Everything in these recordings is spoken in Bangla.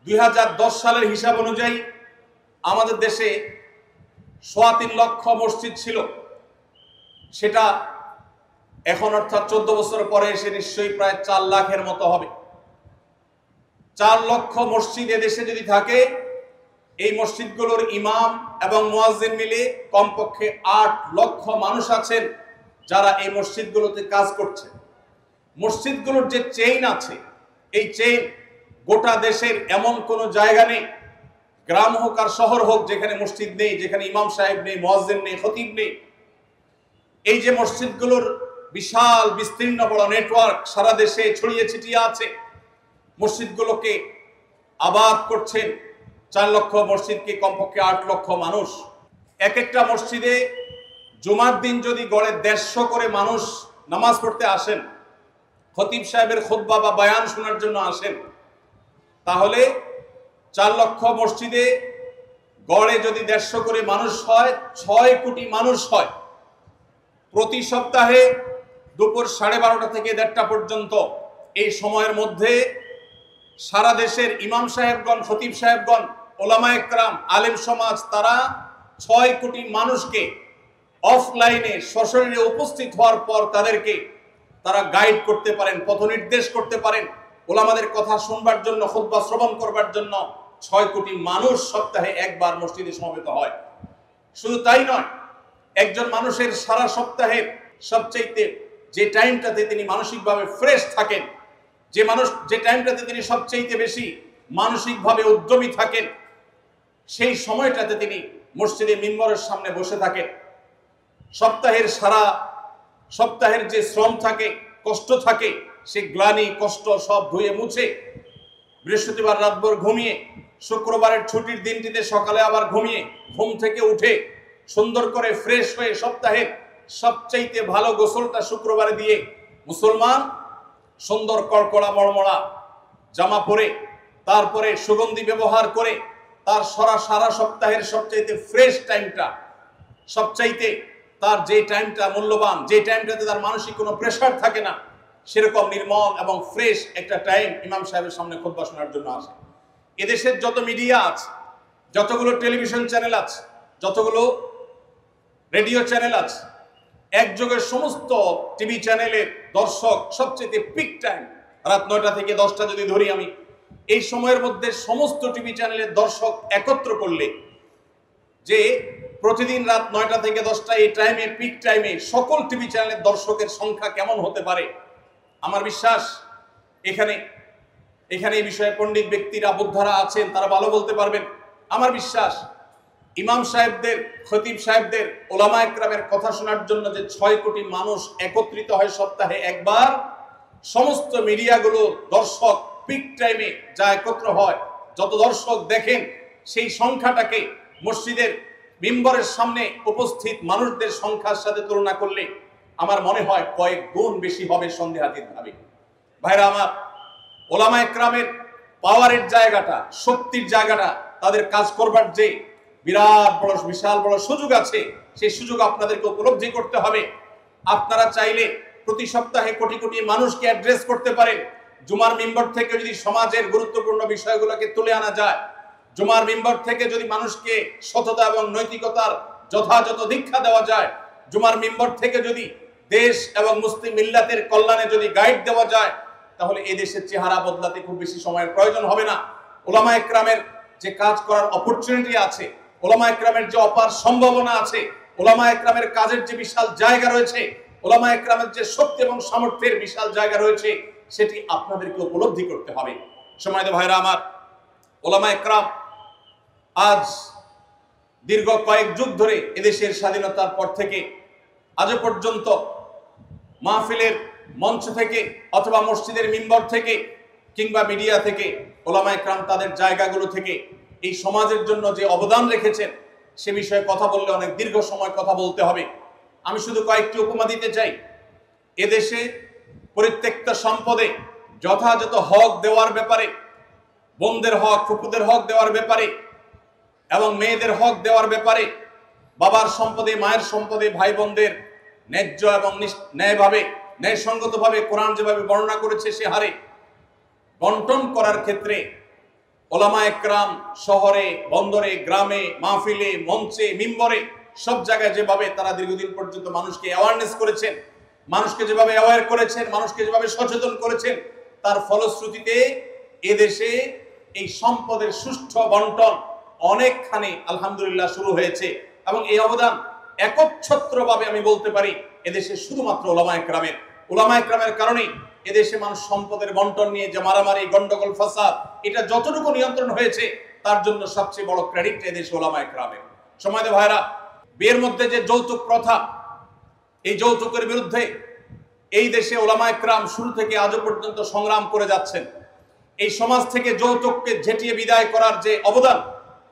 2010 সালের হিসাব অনুযায়ী আমাদের দেশে 3.25 লক্ষ মসজিদ ছিল। সেটা এখন অর্থাৎ 14 বছর পরে এসে নিশ্চয়ই প্রায় 4 লাখের মতো হবে। 4 লক্ষ মসজিদ এদেশে যদি থাকে, এই মসজিদগুলোর ইমাম এবং মুয়াজ্জিন মিলে কমপক্ষে 8 লক্ষ মানুষ আছেন যারা এই মসজিদগুলোতে কাজ করছে। মসজিদগুলোর যে চেইন আছে, এই চেইন গোটা দেশের এমন কোনো জায়গা নেই, গ্রাম হোক আর শহর হোক, যেখানে মসজিদ নেই, যেখানে ইমাম সাহেব নেই, মুয়াজ্জিন নেই, খতিব নেই। এই যে মসজিদগুলোর বিশাল বিস্তীর্ণ বড় নেটওয়ার্ক সারা দেশে ছড়িয়ে ছিটিয়ে আছে, মসজিদগুলোকে আবাদ করছেন 4 লক্ষ মসজিদকে কমপক্ষে 8 লক্ষ মানুষ। এক একটা মসজিদে জুমার দিন যদি গড়ে 150 করে মানুষ নামাজ পড়তে আসেন, খতিব সাহেবের খুতবা বা বয়ান শোনার জন্য আসেন, তাহলে 4 লক্ষ মসজিদে গড়ে যদি 150 করে মানুষ হয়, 6 কোটি মানুষ হয়। প্রতি সপ্তাহে দুপুর 12:30 থেকে 1:30 পর্যন্ত এই সময়ের মধ্যে সারা দেশের ইমাম সাহেবগণ, খতিব সাহেবগণ, ওলামায়ে কেরাম, আলেম সমাজ, তারা 6 কোটি মানুষকে অফলাইনে সশরীরে উপস্থিত হওয়ার পর তাদেরকে তারা গাইড করতে পারেন, পথ নির্দেশ করতে পারেন। ওলামাদের কথা শুনবার জন্য, খুতবা শ্রবণ করবার জন্য 6 কোটি মানুষ সপ্তাহে একবার মসজিদে সমবেত হয়। শুধু তাই নয়, একজন মানুষের সারা সপ্তাহের সবচাইতে যে টাইমটাতে তিনি মানসিকভাবে ফ্রেশ থাকেন, যে টাইমটাতে তিনি সবচাইতে বেশি মানসিকভাবে উদ্যমী থাকেন, সেই সময়টাতে তিনি মসজিদে মিম্বরের সামনে বসে থাকেন। সপ্তাহের যে শ্রম থাকে, কষ্ট থাকে, সে গ্লানি কষ্ট সব ধুয়ে মুছে বৃহস্পতিবার রাতভর ঘুমিয়ে, শুক্রবারের ছুটির দিনটিতে সকালে আবার ঘুমিয়ে, ঘুম থেকে উঠে সুন্দর করে ফ্রেশ হয়ে সপ্তাহের সবচাইতে ভালো গোসলটা শুক্রবারে দিয়ে মুসলমান সুন্দর কড়কড়া মড়মড়া জামা পরে, তারপরে সুগন্ধি ব্যবহার করে তার সারা সপ্তাহের সবচাইতে ফ্রেশ টাইমটা, সবচাইতে তার যে টাইমটা মূল্যবান, যে টাইমটাতে তার মানসিক কোনো প্রেশার থাকে না, সেরকম নির্মল এবং ফ্রেশ একটা টাইম ইমাম সাহেবের সামনে খুতবা শোনার জন্য আসে। এদেশের যত মিডিয়া আছে, যতগুলো টেলিভিশন চ্যানেল আছে, যতগুলো রেডিও চ্যানেল আছে, একযোগে সমস্ত টিভি চ্যানেলের দর্শক সবচেয়ে পিক টাইম রাত 9টা থেকে 10টা যদি ধরি আমি, এই সময়ের মধ্যে সমস্ত টিভি চ্যানেলের দর্শক একত্র করলে যে প্রতিদিন রাত 9টা থেকে 10টা এই টাইমে, পিক টাইমে সকল টিভি চ্যানেলের দর্শকের সংখ্যা কেমন হতে পারে, আমার বিশ্বাস এখানে এই বিষয়ে পণ্ডিত ব্যক্তিরা, বোদ্ধারা আছেন, তারা ভালো বলতে পারবেন। আমার বিশ্বাস ইমাম সাহেবদের, খতিব সাহেবদের, ওলামায়ে কেরামের কথা শোনার জন্য যে 6 কোটি মানুষ একত্রিত হয় সপ্তাহে একবার, সমস্ত মিডিয়াগুলো দর্শক পিক টাইমে যা একত্র হয়, যত দর্শক দেখেন, সেই সংখ্যাটাকে মসজিদের মিম্বরের সামনে উপস্থিত মানুষদের সংখ্যার সাথে তুলনা করলে আমার মনে হয় কয়েক গুণ বেশি হবে সন্দেহাতীতভাবে। ভাইরা আমার, ওলামায়ে কেরামের পাওয়ারের জায়গাটা, শক্তির জায়গাটা, তাদের কাজ করবার যে বিশাল বড় সুযোগ আছে, সেই সুযোগ আপনাদেরকে উপলব্ধি করতে হবে। আপনারা চাইলে প্রতি সপ্তাহে কোটি কোটি মানুষকে অ্যাড্রেস করতে পারেন। জুমার মিম্বর থেকে যদি সমাজের গুরুত্বপূর্ণ বিষয়গুলোকে তুলে আনা যায়, জুমার মিম্বর থেকে যদি মানুষকে সততা এবং নৈতিকতার যথাযথ দীক্ষা দেওয়া যায়, জুমার মিম্বর থেকে যদি দেশ এবং মুসলিম মিল্লাতের কল্যাণে যদি গাইড দেওয়া যায়, তাহলে এই দেশের চেহারা বদলাতে খুব বেশি সময়ের প্রয়োজন হবে না। ওলামায়ে কেরামের যে কাজ করার অপরচুনিটি আছে, ওলামায়ে কেরামের যে অপার সম্ভাবনা আছে, ওলামায়ে কেরামের কাজের যে বিশাল জায়গা রয়েছে, ওলামায়ে কেরামের যে শক্তি এবং সামর্থ্যের বিশাল জায়গা রয়েছে, সেটি আপনাদেরকে উপলব্ধি করতে হবে। সম্মানিত ভাইরা আমার, ওলামায়ে কেরাম আজ দীর্ঘ কয়েক যুগ ধরে এদেশের স্বাধীনতার পর থেকে আজ পর্যন্ত মাহফিলের মঞ্চ থেকে অথবা মসজিদের মিম্বর থেকে কিংবা মিডিয়া থেকে ওলামায়ে কেরাম তাদের জায়গাগুলো থেকে এই সমাজের জন্য যে অবদান রেখেছেন, সে বিষয়ে কথা বললে অনেক দীর্ঘ সময় কথা বলতে হবে। আমি শুধু কয়েকটি উপমা দিতে চাই। এদেশে পরিত্যক্ত সম্পদে যথাযথ হক দেওয়ার ব্যাপারে, বোনদের হক, ফুপুদের হক দেওয়ার ব্যাপারে এবং মেয়েদের হক দেওয়ার ব্যাপারে, বাবার সম্পদে, মায়ের সম্পদে ভাই বোনদের ন্যায্য এবং ন্যায়ভাবে, ন্যায়সঙ্গতভাবে কোরআন যেভাবে বর্ণনা করেছে সে হারে বন্টন করার ক্ষেত্রে ওলামা একরাম শহরে, বন্দরে, গ্রামে, মাহফিলে, মঞ্চে, মিম্বরে সব জায়গায় যেভাবে তারা দীর্ঘদিন পর্যন্ত মানুষকে অ্যাওয়ারনেস করেছেন, মানুষকে যেভাবে অ্যাওয়ার করেছেন, মানুষকে যেভাবে সচেতন করেছেন, তার ফলশ্রুতিতে এদেশে এই সম্পদের সুষ্ঠু বন্টন অনেকখানি আলহামদুলিল্লাহ শুরু হয়েছে। এবং এই অবদান একচ্ছত্রভাবে আমি বলতে পারি এদেশে শুধুমাত্র ওলামা একরামের কারণেই এদেশে মানুষ সম্পদের বন্টন নিয়ে যে মারামারি, গন্ডগোল, ফাসাদ, এটা যতটুকু নিয়ন্ত্রণ হয়েছে তার জন্য সবচেয়ে বড় ক্রেডিট এদেশে ওলামা একরামের। সময়তে ভাইরা, বিয়ের মধ্যে যে যৌতুক প্রথা, এই যৌতুকের বিরুদ্ধে এই দেশে ওলামা একরাম শুরু থেকে আজও পর্যন্ত সংগ্রাম করে যাচ্ছেন। এই সমাজ থেকে যৌতুককে ঝেঁটিয়ে বিদায় করার যে অবদান,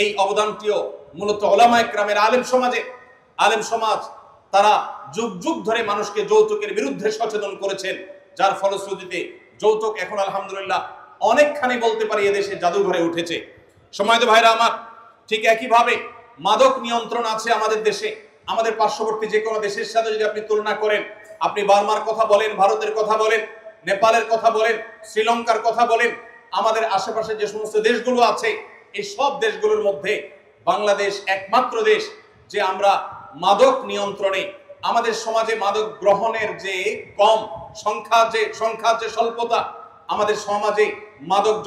এই অবদানটিও মূলত ওলামা একরামের আলেম সমাজ তারা যুগ যুগ ধরে মানুষকে যৌতুকের বিরুদ্ধে সচেতন করেছেন, যার ফলশ্রুতিতে যৌতুক এখন আলহামদুলিল্লাহ অনেকখানি বলতে পারি এদেশে জাদুঘরে উঠেছে। সময়ত ভাইরা আমার, ঠিক একইভাবে মাদক নিয়ন্ত্রণ আছে আমাদের দেশে। আমাদের পার্শ্ববর্তী যে কোনো দেশের সাথে যদি আপনি তুলনা করেন, আপনি বার্মার কথা বলেন, ভারতের কথা বলেন, নেপালের কথা বলেন, শ্রীলঙ্কার কথা বলেন, আমাদের আশেপাশে যে সমস্ত দেশগুলো আছে, এই সব দেশগুলোর মধ্যে বাংলাদেশ একমাত্র দেশ যে আমরা মাদক নিয়ন্ত্রণে, আমাদের সমাজে মাদক গ্রহণের যে কম সংখ্যার যে স্বল্পতা, আমাদের সমাজে মাদক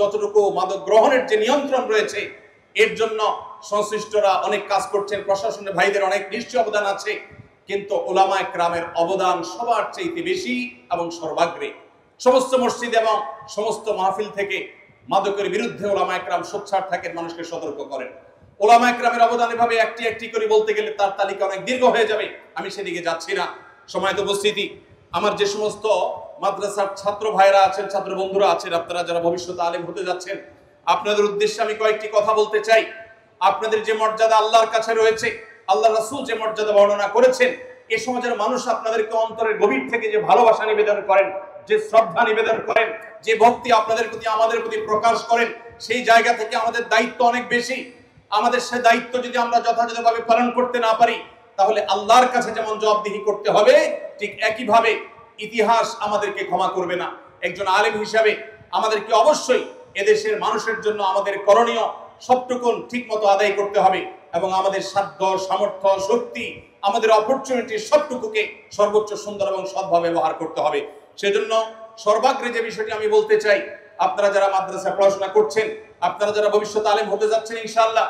গ্রহণের যে নিয়ন্ত্রণ রয়েছে, এর জন্য সংশ্লিষ্টরা অনেক কাজ করছেন, প্রশাসনের ভাইদের অনেক নিশ্চয় অবদান আছে, কিন্তু ওলামা একরামের অবদান সবার চাইতে বেশি এবং সর্বাগ্রে। সমস্ত মসজিদ এবং সমস্ত মাহফিল থেকে মাদকের বিরুদ্ধে ওলামা একরাম সোচ্চার থাকেন, মানুষকে সতর্ক করেন। ওলামা একরামের অবদান এভাবে একটি একটি করে বলতে গেলে তার তালিকা অনেক দীর্ঘ হয়ে যাবে, আমি সেদিকে যাচ্ছি না। সময়ত উপস্থিতি, আমার যে সমস্ত মাদ্রাসার ছাত্র ভাইরা আছেন, ছাত্র বন্ধুরা আছেন, আপনারা যারা ভবিষ্যতে আলেম হতে যাচ্ছেন, আপনাদের উদ্দেশ্যে আমি কয়েকটি কথা বলতে চাই। আপনাদের যে মর্যাদা আল্লাহর কাছে রয়েছে, আল্লাহ রাসূল যে মর্যাদা বর্ণনা করেছেন, এই সমাজের মানুষ আপনাদেরকে অন্তরের গভীর থেকে যে ভালোবাসা নিবেদন করেন, যে শ্রদ্ধা নিবেদন করেন, যে ভক্তি আপনাদের প্রতি আমাদের প্রতি প্রকাশ করেন, সেই জায়গা থেকে আমাদের দায়িত্ব অনেক বেশি। আমাদের সে দায়িত্ব যদি আমরা যথাযথভাবে পালন করতে না পারি, তাহলে আল্লাহর কাছে যেমন জবাবদিহি করতে হবে, ঠিক একইভাবে ইতিহাস আমাদেরকে ক্ষমা করবে না। একজন আলেম হিসাবে আমাদেরকে অবশ্যই এদেশের মানুষের জন্য আমাদের করণীয় সবটুকুন ঠিক মতো আদায় করতে হবে, এবং আমাদের সাধ্য, সামর্থ্য, শক্তি, আমাদের অপরচুনিটি সবটুকুকে সর্বোচ্চ সুন্দর এবং সৎভাবে ব্যবহার করতে হবে। সেজন্য সর্বাগ্রে যে বিষয়টি আমি বলতে চাই, আপনারা যারা মাদ্রাসায় পড়াশোনা করছেন, আপনারা যারা ভবিষ্যতে আলেম হতে যাচ্ছেন, ইনশাআল্লাহ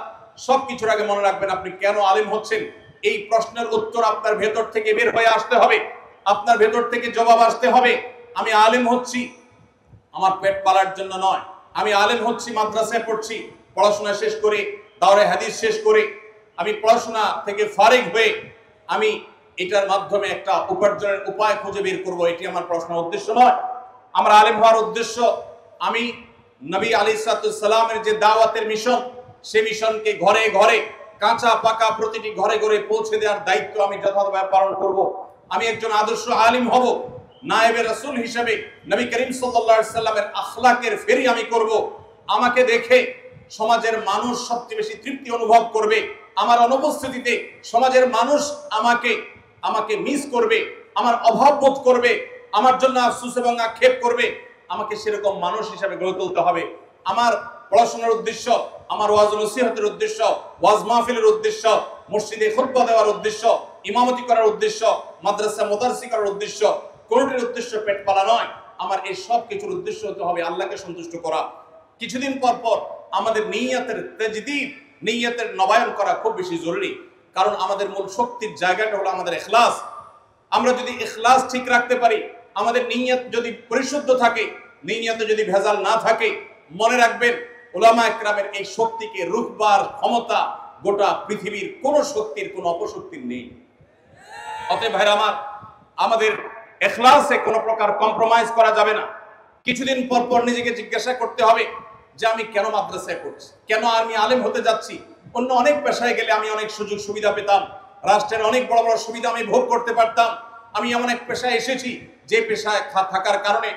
সবকিছুর আগে মনে রাখবেন আপনি কেন আলেম হচ্ছেন। এই প্রশ্নের উত্তর আপনার ভেতর থেকে বের হয়ে আসতে হবে, আপনার ভেতর থেকে জবাব আসতে হবে। আমি আলেম হচ্ছি আমার পেট পালার জন্য নয়, আমি আলেম হচ্ছি মাদ্রাসায় পড়ছি, পড়াশোনা শেষ করে, দাওরায়ে হাদিস শেষ করে আমি পড়াশোনা থেকে ফারিগ হয়ে আমি এটার মাধ্যমে একটা উপার্জনের উপায় খুঁজে বের করব, এটি আমার পড়াশোনার উদ্দেশ্য নয়। আমার আলেম হওয়ার উদ্দেশ্য, আমি নবী আলাইহিস সালামের যে দাওয়াতের মিশন, সে মিশনকে ঘরে ঘরে, কাঁচা পাকা প্রতিটি ঘরে ঘরে পৌঁছে দেওয়ার দায়িত্ব আমি যথাযথভাবে পালন করব। আমি একজন আদর্শ আলিম হব, নায়েবে রাসূল হিসেবে নবী করিম সাল্লাল্লাহু আলাইহি সাল্লামের আখলাকের ফেরি আমি করব। আমাকে দেখে সমাজের মানুষ সবচেয়ে বেশি তৃপ্তি অনুভব করবে। আমার অনুপস্থিতিতে সমাজের মানুষ আমাকে মিস করবে, আমার অভাব বোধ করবে, আমার জন্য আফসোস এবং আক্ষেপ করবে। আমাকে সেরকম মানুষ হিসেবে গড়ে তুলতে হবে। আমার পড়াশোনার উদ্দেশ্য, আমার ওয়াজ নসিহতের উদ্দেশ্য, ওয়াজ মাহফিলের উদ্দেশ্য, মসজিদে খুতবা দেওয়ার উদ্দেশ্য, ইমামতি করার উদ্দেশ্য, মাদ্রাসা মুদাররিসি করার উদ্দেশ্য, কোনটির উদ্দেশ্য পেট পালা নয়। আমার এই সব কিছুর উদ্দেশ্য হতে হবে আল্লাহকে সন্তুষ্ট করা। কিছুদিন পর পর আমাদের নিয়তের তাজদীদ, নিয়তের নবায়ন করা খুব বেশি জরুরি, কারণ আমাদের মূল শক্তির জায়গাটা হলো আমাদের ইখলাস। আমরা যদি ইখলাস ঠিক রাখতে পারি, আমাদের নিয়ত যদি পরিশুদ্ধ থাকে, নিয়তে যদি ভেজাল না থাকে, মনে রাখবেন উলামা একরামের এই শক্তিকে রুখবার ক্ষমতা গোটা পৃথিবীর কোন শক্তির, কোন অপশক্তির নেই। অতএব ভাইরা আমার, আমাদের ইখলাসে কোনো প্রকার কম্প্রোমাইজ করা যাবে না। কিছুদিন পর পর নিজেকে জিজ্ঞাসা করতে হবে যে আমি কেন মাদ্রাসায় পড়ছি, কেন আমি আলেম হতে যাচ্ছি। অন্য অনেক পেশায় গেলে আমি অনেক সুযোগ সুবিধা পেতাম, রাষ্ট্রের অনেক বড় বড় সুবিধা আমি ভোগ করতে পারতাম। আমি এমন এক পেশায় এসেছি যে পেশায় থাকার কারণে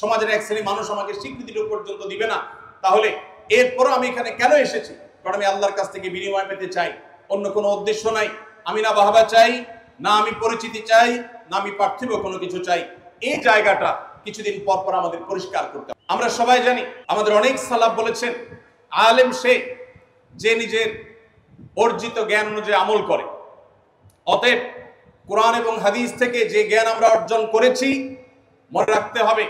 সমাজের এক শ্রেণী মানুষ আমাকে স্বীকৃতিটুকু পর্যন্ত দিবে না। তাহলে এরপরও আমি এখানে কেন এসেছি? কারণ আমি আল্লাহর কাছ থেকে বিনিময় পেতে চাই, অন্য কোনো উদ্দেশ্য নাই। আমি না বাহবা চাই, না আমি পরিচিতি চাই, না আমি পার্থিব কোনো কিছু চাই। এই জায়গাটা কিছুদিন পর পর আমাদের পরিষ্কার করতে হবে। আমরা সবাই জানি, আমাদের অনেক সালাফ বলেছেন, আলেম সে যে নিজের অর্জিত জ্ঞান অনুযায়ী আমল করে। অতএব কোরআন এবং হাদিস থেকে যে জ্ঞান আমরা অর্জন করেছি, মনে রাখতে হবে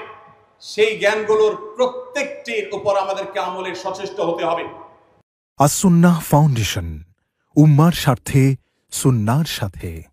সেই জ্ঞানগুলোর প্রত্যেকটির উপর আমাদেরকে আমলের সচেষ্ট হতে হবে। আস-সুন্নাহ ফাউন্ডেশন, উম্মার স্বার্থে সুন্নাহর সাথে।